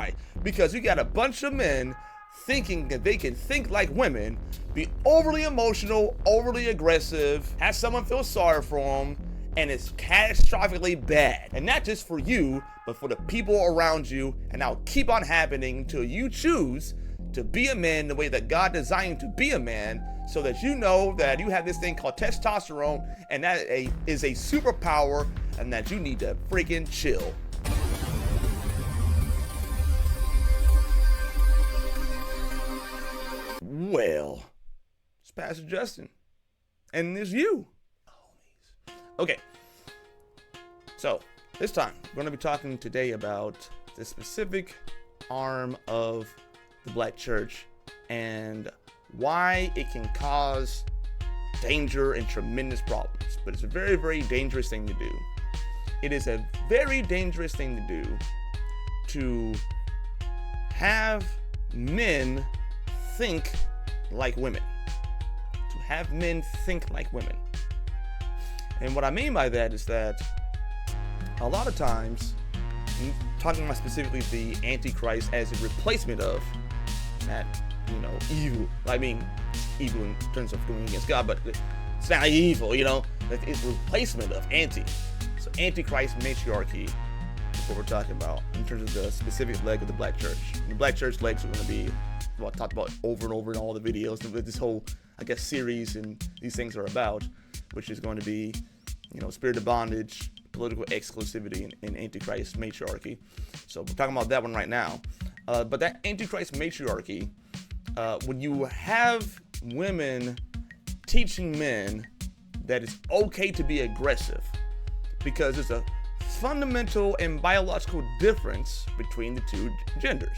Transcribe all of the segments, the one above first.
Why? Because you got a bunch of men thinking that they can think like women, be overly emotional, overly aggressive, have someone feel sorry for them, and it's catastrophically bad. And not just for you, but for the people around you, and that'll keep on happening until you choose to be a man the way that God designed you to be a man, so that you know that you have this thing called testosterone, and that is a superpower, and that you need to freaking chill. Well, it's Pastor Justin, and it's you. Okay, so this time we're going to be talking today about the specific arm of the Black church and why it can cause danger and tremendous problems. But it's a very, very dangerous thing to do. It is a very dangerous thing to do to have men think like women. To have men think like women. And what I mean by that is that a lot of times, I'm talking about specifically the antichrist as a replacement of that, evil. I mean, evil in terms of going against God, but it's not evil, it's a replacement of anti. So antichrist matriarchy is what we're talking about in terms of the specific leg of the Black church. And the Black church legs are going to be what I talked about over and over in all the videos, this whole, series and these things are about, which is going to be, spirit of bondage, political exclusivity, and antichrist matriarchy. So we're talking about that one right now. But that antichrist matriarchy, when you have women teaching men that it's okay to be aggressive, because there's a fundamental and biological difference between the two genders,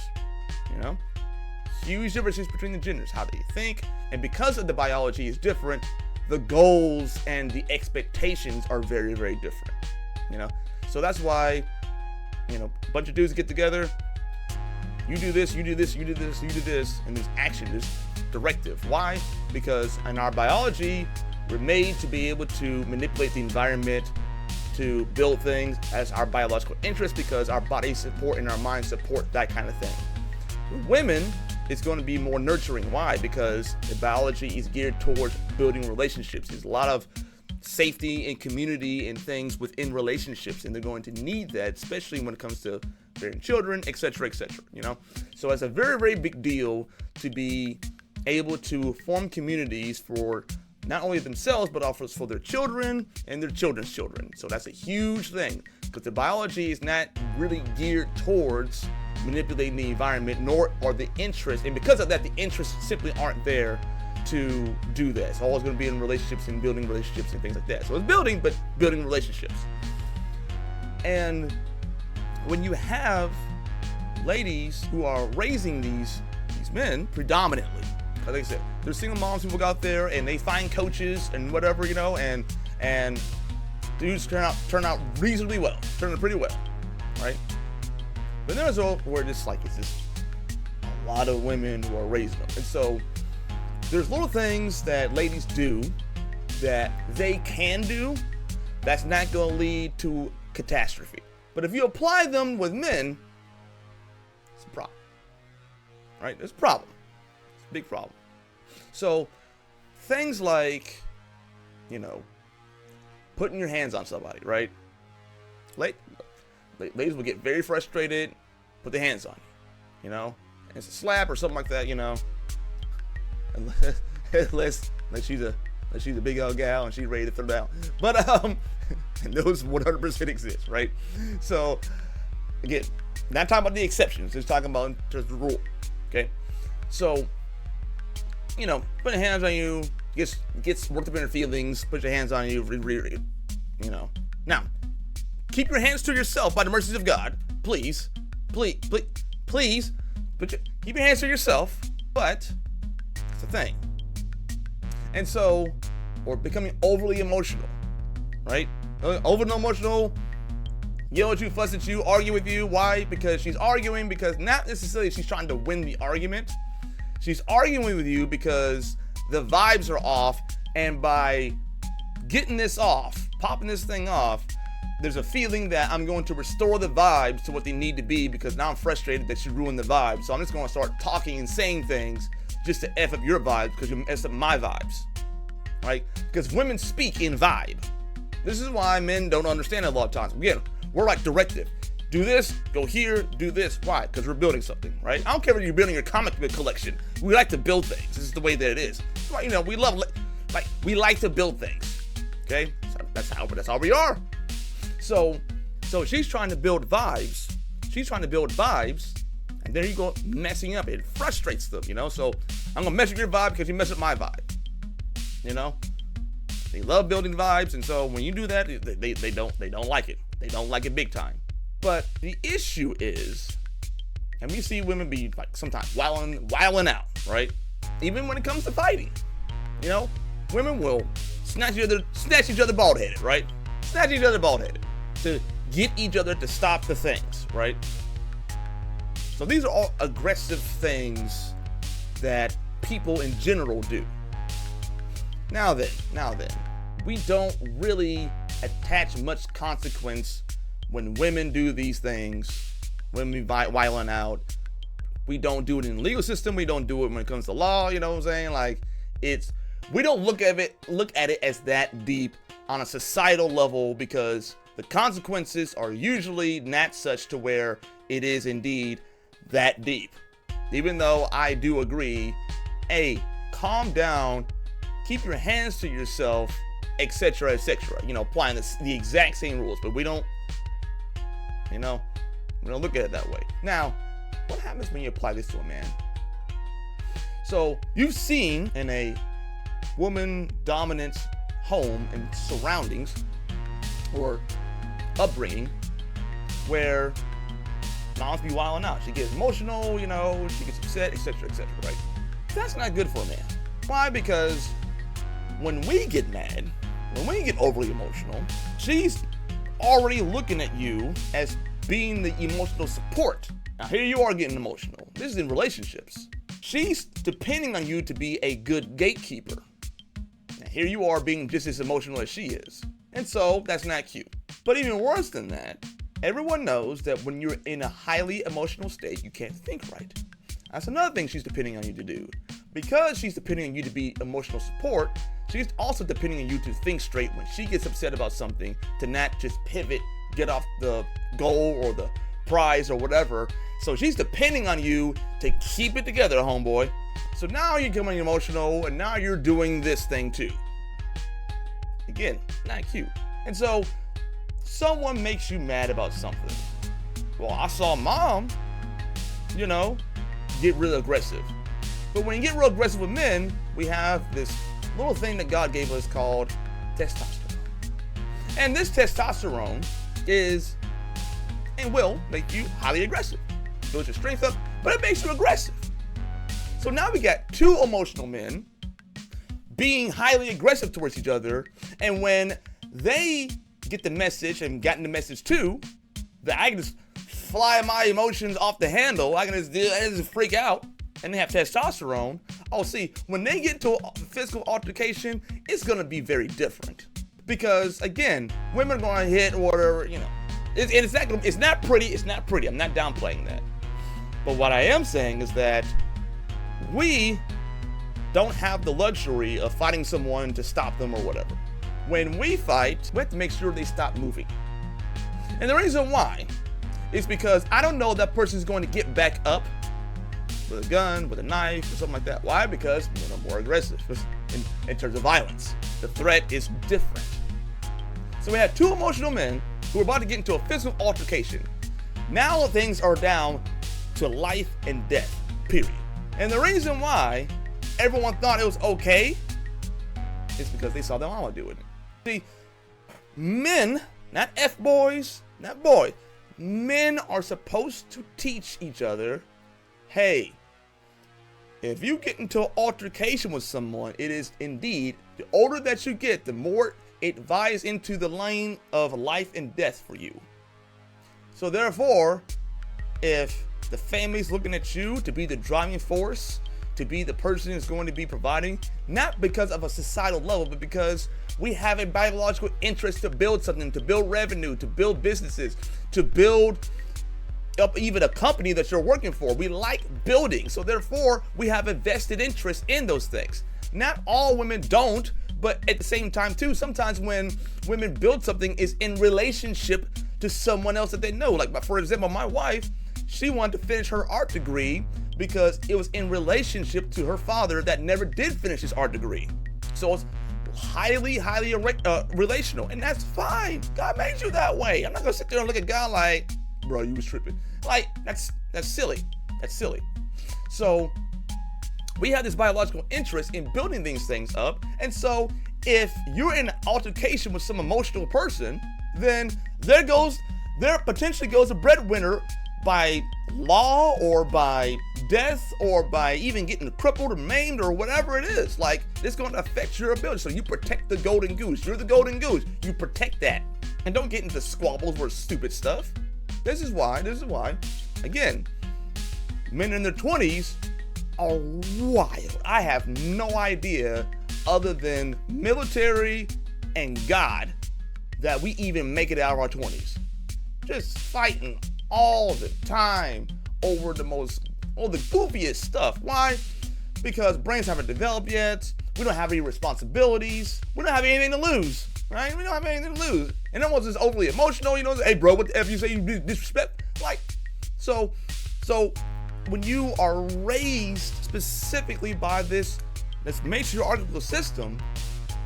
huge differences between the genders, how they think, and because of the biology is different, the goals and the expectations are very, very different, So that's why, a bunch of dudes get together, you do this, you do this, you do this, you do this, and there's action, there's directive. Why? Because in our biology, we're made to be able to manipulate the environment, to build things as our biological interest, because our bodies support and our minds support that kind of thing. With women, it's going to be more nurturing. Why? Because the biology is geared towards building relationships. There's a lot of safety and community and things within relationships, and they're going to need that, especially when it comes to bearing children, etc., etc. So it's a very, very big deal to be able to form communities for not only themselves, but also for their children and their children's children. So that's a huge thing, because the biology is not really geared towards manipulating the environment, nor are the interests, and because of that, the interests simply aren't there to do that. It's always going to be in relationships and building relationships and things like that. So it's building, but building relationships. And when you have ladies who are raising these men predominantly, like I said, there's single moms who go out there and they find coaches and whatever, and dudes turn out reasonably well, turn out pretty well, right? But there's where it's just a lot of women who are raising them. And so there's little things that ladies do that they can do that's not going to lead to catastrophe. But if you apply them with men, it's a problem, right? There's a problem. It's a big problem. So things like, putting your hands on somebody, right? Ladies will get very frustrated, put their hands on you, and it's a slap or something like that, unless she's a big old gal and she's ready to throw down. But and those 100% exist, right? So again, not talking about the exceptions, just talking about just the rule. Okay, so putting hands on you gets worked up in your feelings. Put your hands on you, Now, keep your hands to yourself by the mercies of God, please. Keep your hands to yourself, but it's a thing. And so, or becoming overly emotional, right? Overly emotional, yell at you, fuss at you, argue with you. Why? Because she's arguing because not necessarily she's trying to win the argument. She's arguing with you because the vibes are off, and by getting this off, popping this thing off, there's a feeling that I'm going to restore the vibes to what they need to be because now I'm frustrated that you ruined the vibe. So I'm just going to start talking and saying things just to F up your vibes because you messed up my vibes, right? Because women speak in vibe. This is why men don't understand it a lot of times. Again, we're like directive. Do this, go here, do this. Why? Because we're building something, right? I don't care if you're building your comic book collection. We like to build things. This is the way that it is. That's why, we love, we like to build things. Okay? So that's how we are. So she's trying to build vibes. And there you go, messing up. It frustrates them, So I'm gonna mess up your vibe because you mess up my vibe. They love building vibes, and so when you do that, they don't like it. They don't like it big time. But the issue is, and we see women be like sometimes wilding out, right? Even when it comes to fighting, women will snatch each other bald-headed, right? Snatch each other bald-headed to get each other to stop the things, right? So these are all aggressive things that people in general do. Now then, we don't really attach much consequence when women do these things, when we wilding out. We don't do it in the legal system. We don't do it when it comes to law. You know what I'm saying? Like, we don't look at it as that deep on a societal level because the consequences are usually not such to where it is indeed that deep. Even though I do agree, hey, calm down, keep your hands to yourself, etc., etc. Applying the exact same rules, but we don't look at it that way. Now, what happens when you apply this to a man? So you've seen in a woman-dominant home and surroundings or upbringing where moms be wilding out. She gets emotional, she gets upset, etc., etc., right? That's not good for a man. Why? Because when we get mad, when we get overly emotional, she's already looking at you as being the emotional support. Now here you are getting emotional. This is in relationships. She's depending on you to be a good gatekeeper. Now here you are being just as emotional as she is. And so that's not cute. But even worse than that, everyone knows that when you're in a highly emotional state, you can't think right. That's another thing she's depending on you to do. Because she's depending on you to be emotional support, she's also depending on you to think straight when she gets upset about something, to not just pivot, get off the goal or the prize or whatever. So she's depending on you to keep it together, homeboy. So now you're becoming emotional and now you're doing this thing too. Again, not cute. And so someone makes you mad about something. Well, I saw mom, get real aggressive. But when you get real aggressive with men, we have this little thing that God gave us called testosterone. And this testosterone is and will make you highly aggressive. Builds your strength up, but it makes you aggressive. So now we got two emotional men being highly aggressive towards each other, and when they get the message and gotten the message too, that I can just fly my emotions off the handle, I can just freak out, and they have testosterone. Oh, see, when they get to a physical altercation, it's gonna be very different. Because again, women are gonna hit or whatever, it's not pretty. I'm not downplaying that. But what I am saying is that we don't have the luxury of fighting someone to stop them or whatever. When we fight, we have to make sure they stop moving. And the reason why is because I don't know that person's going to get back up with a gun, with a knife, or something like that. Why? Because men are more aggressive in terms of violence. The threat is different. So we have two emotional men who are about to get into a physical altercation. Now things are down to life and death, period. And the reason why everyone thought it was okay is because they saw their mama do it. See, men, not F-boys, not boys, men are supposed to teach each other, hey, if you get into an altercation with someone, it is indeed, the older that you get, the more it vies into the lane of life and death for you. So therefore, if the family's looking at you to be the driving force to be the person who's going to be providing, not because of a societal level, but because we have a biological interest to build something, to build revenue, to build businesses, to build up even a company that you're working for. We like building, so therefore we have a vested interest in those things. Not all women don't, but at the same time too, sometimes when women build something is in relationship to someone else that they know. Like, for example, my wife, she wanted to finish her art degree because it was in relationship to her father that never did finish his art degree. So it's highly relational, and that's fine. God made you that way. I'm not gonna sit there and look at God like, bro, you was tripping. Like, that's silly. That's silly. So we have this biological interest in building these things up, and so if you're in an altercation with some emotional person, then there potentially goes a breadwinner by law or by death or by even getting crippled or maimed or whatever it is. Like, it's going to affect your ability. So you protect the golden goose. You're the golden goose. You protect that. And don't get into squabbles or stupid stuff. This is why, again, men in their 20s are wild. I have no idea, other than military and God, that we even make it out of our 20s. Just fighting all the time over the goofiest stuff. Why? Because brains haven't developed yet. We don't have any responsibilities. We don't have anything to lose, right? We don't have anything to lose. And everyone's just overly emotional, you know, hey bro, what the F you say, you disrespect? Like, so when you are raised specifically by this matriarchal system,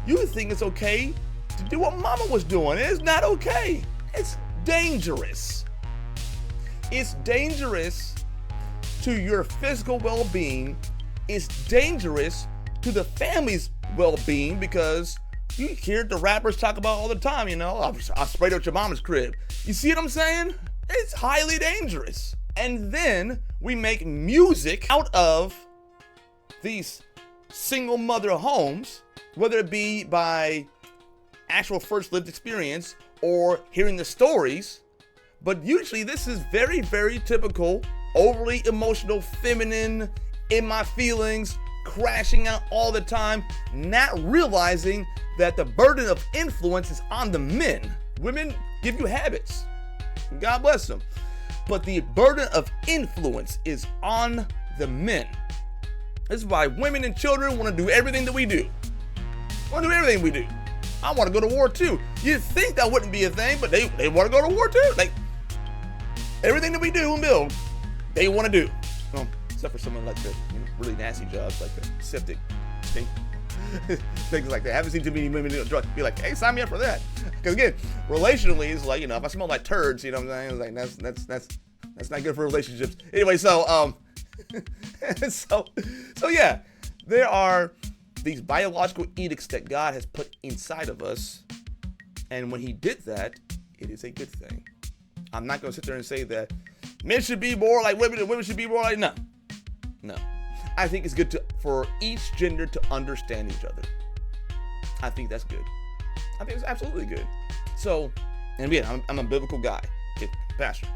you think it's okay to do what mama was doing. It's not okay. It's dangerous. It's dangerous to your physical well-being. It's dangerous to the family's well-being, because you hear the rappers talk about all the time, you know, I sprayed out your mama's crib. You see what I'm saying? It's highly dangerous. And then we make music out of these single mother homes, whether it be by actual first lived experience or hearing the stories. But usually this is very, very typical, overly emotional, feminine, in my feelings, crashing out all the time, not realizing that the burden of influence is on the men. Women give you habits, God bless them, but the burden of influence is on the men. This is why women and children want to do everything that we do. I want to go to war too. You'd think that wouldn't be a thing, but they want to go to war too. Like, everything that we do and build, they want to do. Well, except for someone like the really nasty jobs, like the septic thing. Things like that. I haven't seen too many women be like, hey, sign me up for that. Because again, relationally, it's like, you know, if I smell like turds, you know what I'm saying? It's like, that's not good for relationships. Anyway, so yeah, there are these biological edicts that God has put inside of us, and when He did that, it is a good thing. I'm not going to sit there and say that men should be more like women and women should be more like, no. I think it's good for each gender to understand each other. I think that's good. I think it's absolutely good. So, and again, I'm a biblical guy, pastor.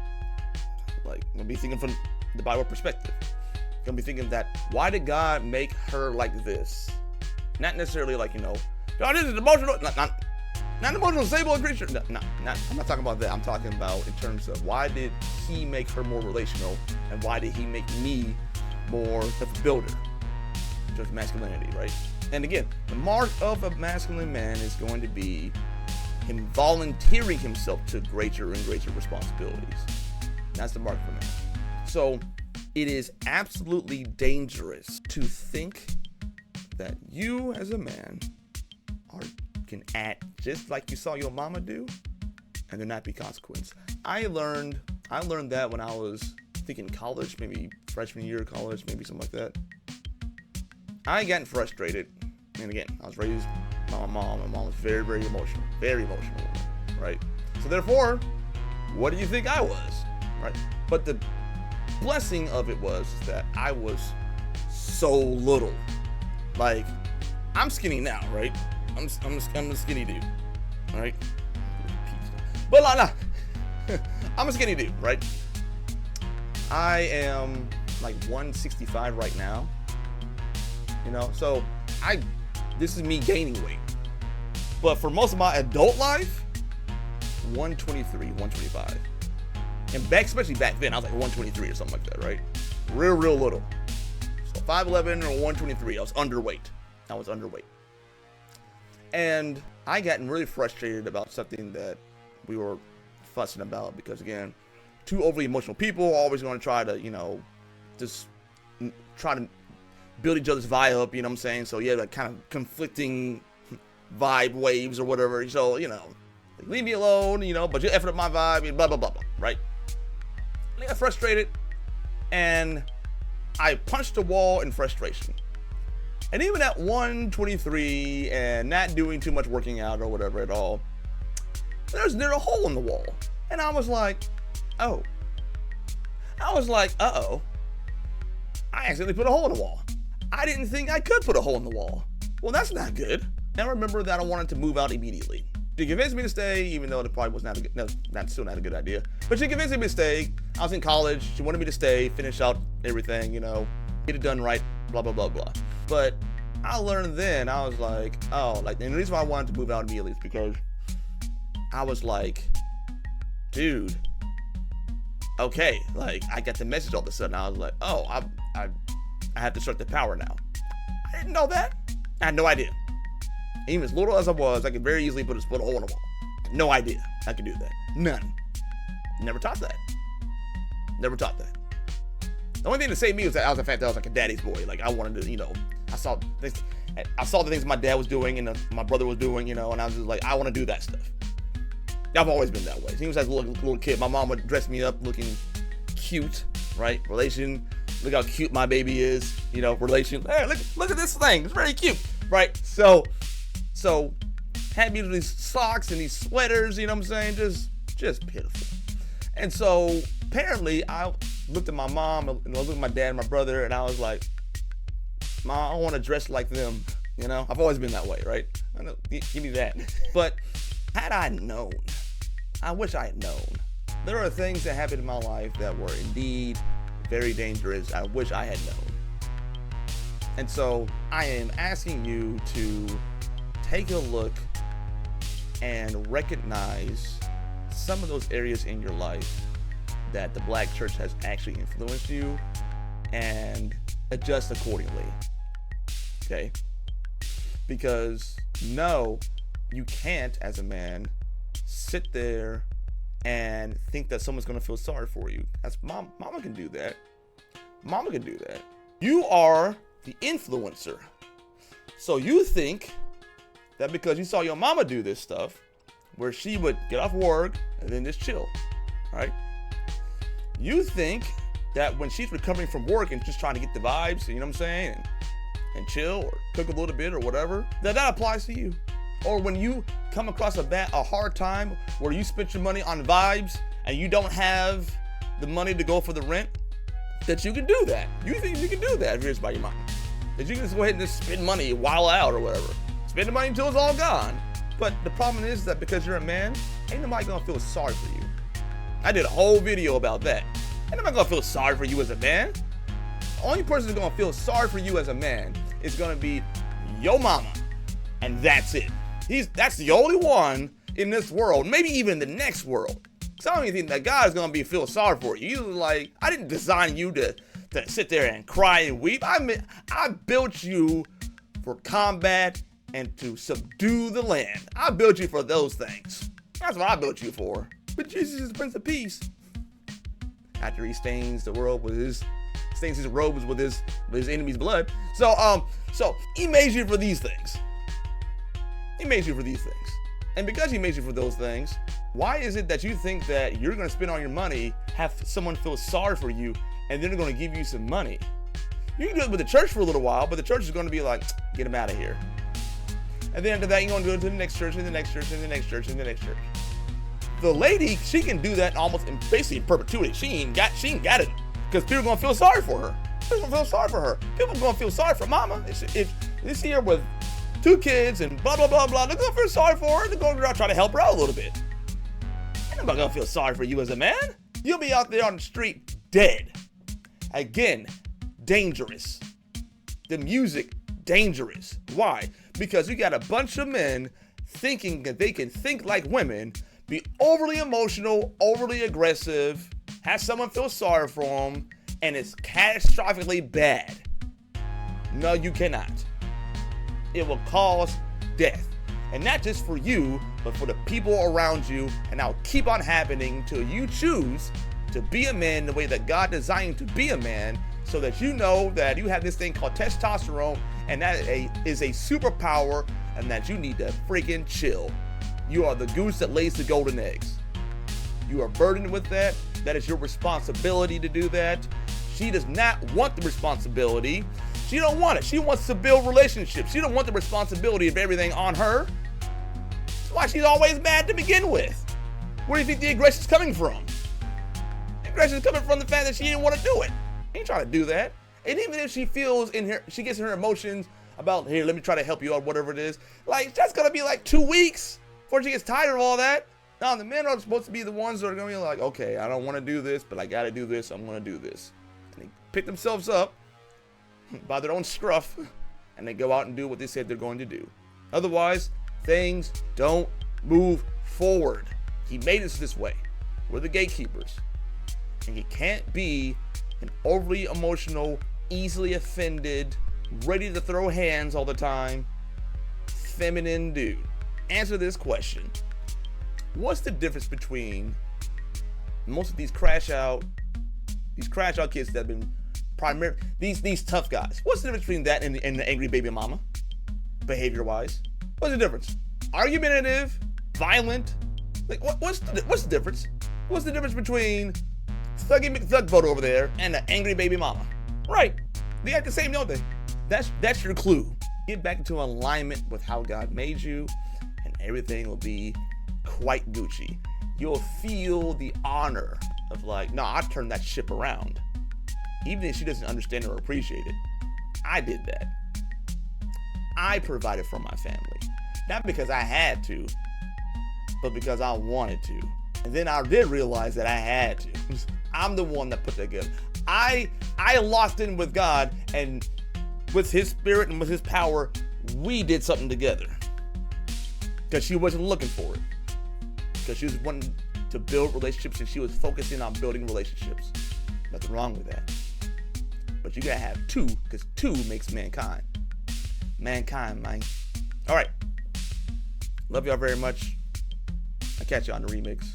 Like, I'm gonna be thinking from the Bible perspective. I'm gonna be thinking that, why did God make her like this? Not necessarily like, you know, God is an emotional, not an emotional disabled creature. No, I'm not talking about that. I'm talking about in terms of, why did He make her more relational, and why did He make me more of a builder in terms of masculinity, right? And again, the mark of a masculine man is going to be him volunteering himself to greater and greater responsibilities. That's the mark of a man. So it is absolutely dangerous to think that you as a man can act just like you saw your mama do, and there not be consequence. I learned that when I was thinking college, maybe freshman year of college, maybe something like that. I ain't getting frustrated. And again, I was raised by my mom. My mom was very, very emotional woman, right? So therefore, what do you think I was, right? But the blessing of it was that I was so little. Like, I'm skinny now, right? I'm a skinny dude, right? But I'm a skinny dude, right? I am like 165 right now, you know. So this is me gaining weight. But for most of my adult life, 123, 125. And especially back then, I was like 123 or something like that, right? Real little. So 5'11" or 123, I was underweight. And I gotten really frustrated about something that we were fussing about because, again, two overly emotional people are always going to try to, just try to build each other's vibe up, you know what I'm saying? So, yeah, like kind of conflicting vibe waves or whatever. So, like, leave me alone, but you effing up my vibe, and blah, blah, blah, blah, right? I got frustrated, and I punched a wall in frustration. And even at 123 and not doing too much working out or whatever at all, there's a hole in the wall. And I was like, uh-oh. I accidentally put a hole in the wall. I didn't think I could put a hole in the wall. Well, that's not good. And I remember that I wanted to move out immediately. She convinced me to stay, even though it probably was still not a good idea. But she convinced me to stay. I was in college. She wanted me to stay, finish out everything, get it done right, blah, blah, blah, blah. But I learned then, I was like, and the reason why I wanted to move out immediately is because I was like, dude, okay, like, I got the message all of a sudden. I was like, I have to start the power now. I didn't know that. I had no idea. Even as little as I was, I could very easily put a hole in the wall. No idea I could do that. None. Never taught that. The only thing to save me was that I was like a daddy's boy. Like, I wanted to, I saw the things my dad was doing and my brother was doing, and I was just like, I want to do that stuff. I've always been that way. Seems as a little kid, my mom would dress me up looking cute, right? Look how cute my baby is, relation. Hey, look at this thing. It's very cute, right? So had me these socks and these sweaters, you know what I'm saying? Just pitiful. And so apparently I looked at my mom and I looked at my dad and my brother and I was like, Mom, I want to dress like them, I've always been that way, right? I know, give me that. But had I known, I wish I had known. There are things that happened in my life that were indeed very dangerous. I wish I had known. And so I am asking you to take a look and recognize some of those areas in your life that the Black church has actually influenced you and adjust accordingly. Okay? Because no, you can't, as a man, sit there and think that someone's going to feel sorry for you. Mama can do that. Mama can do that. You are the influencer. So you think that because you saw your mama do this stuff, where she would get off work and then just chill, right? You think that when she's recovering from work and just trying to get the vibes, you know what I'm saying, and chill or cook a little bit or whatever, that applies to you. Or when you come across a hard time where you spent your money on vibes and you don't have the money to go for the rent, that you can do that. You think you can do that if you're just by your mom. That you can just go ahead and just spend money while out or whatever. Spend the money until it's all gone. But the problem is that because you're a man, ain't nobody gonna feel sorry for you. I did a whole video about that. Ain't nobody gonna feel sorry for you as a man. The only person who's gonna feel sorry for you as a man is gonna be your mama. And that's it. That's the only one in this world, maybe even the next world. So I don't even think that God is gonna feel sorry for you. He's like, I didn't design you to sit there and cry and weep. I built you for combat and to subdue the land. I built you for those things. That's what I built you for. But Jesus is the Prince of Peace. After he stains his robes with his enemy's blood. So he made you for these things. And because he made you for those things, why is it that you think that you're going to spend all your money, have someone feel sorry for you, and then they're going to give you some money? You can do it with the church for a little while, but the church is going to be like, get him out of here. And then after that, you're going to do it to the next church, and the next church, and the next church, and the next church. The lady, she can do that almost basically in perpetuity. She ain't got it. Because people are going to feel sorry for her. People are going to feel sorry for her. People are going to feel sorry for mama. If you see her with 2 kids and blah, blah, blah, blah, they're going to feel sorry for her. They're going to try to help her out a little bit. Ain't nobody going to feel sorry for you as a man. You'll be out there on the street dead. Again, dangerous. The music, dangerous. Why? Because you got a bunch of men thinking that they can think like women, be overly emotional, overly aggressive, have someone feel sorry for them, and it's catastrophically bad. No, you cannot. It will cause death. And not just for you, but for the people around you. And that'll keep on happening until you choose to be a man the way that God designed you to be a man, so that you know that you have this thing called testosterone, and that is a superpower, and that you need to freaking chill. You are the goose that lays the golden eggs. You are burdened with that. That is your responsibility to do that. She does not want the responsibility. She don't want it. She wants to build relationships. She don't want the responsibility of everything on her. That's why she's always mad to begin with. Where do you think the aggression's coming from? The aggression's coming from the fact that she didn't want to do it. She ain't trying to do that. And even if she feels in her, she gets in her emotions about, here, let me try to help you out, whatever it is. Like, that's gonna be like 2 weeks before she gets tired of all that. Now, the men are supposed to be the ones that are gonna be like, okay, I don't want to do this, but I gotta do this. I'm gonna do this. And they pick themselves up by their own scruff, and they go out and do what they said they're going to do. Otherwise, things don't move forward. He made us this way. We're the gatekeepers. And he can't be an overly emotional, easily offended, ready to throw hands all the time, feminine dude. Answer this question. What's the difference between most of these crash out kids that have been these tough guys? What's the difference between that and the angry baby mama, behavior wise? What's the difference? Argumentative, violent? Like what's the difference? What's the difference between Thuggy McThugboat over there and the angry baby mama? Right, they act the same, don't they? That's your clue. Get back into alignment with how God made you, and everything will be quite Gucci. You'll feel the honor of like, no, I turned that ship around. Even if she doesn't understand or appreciate it, I did that. I provided for my family. Not because I had to, but because I wanted to. And then I did realize that I had to. I'm the one that put that together. I locked in with God, and with his spirit and with his power, we did something together. Because she wasn't looking for it. Because she was wanting to build relationships, and she was focusing on building relationships. Nothing wrong with that. But you gotta have two, because two makes mankind. Mankind, man. All right. Love y'all very much. I'll catch you on the remix.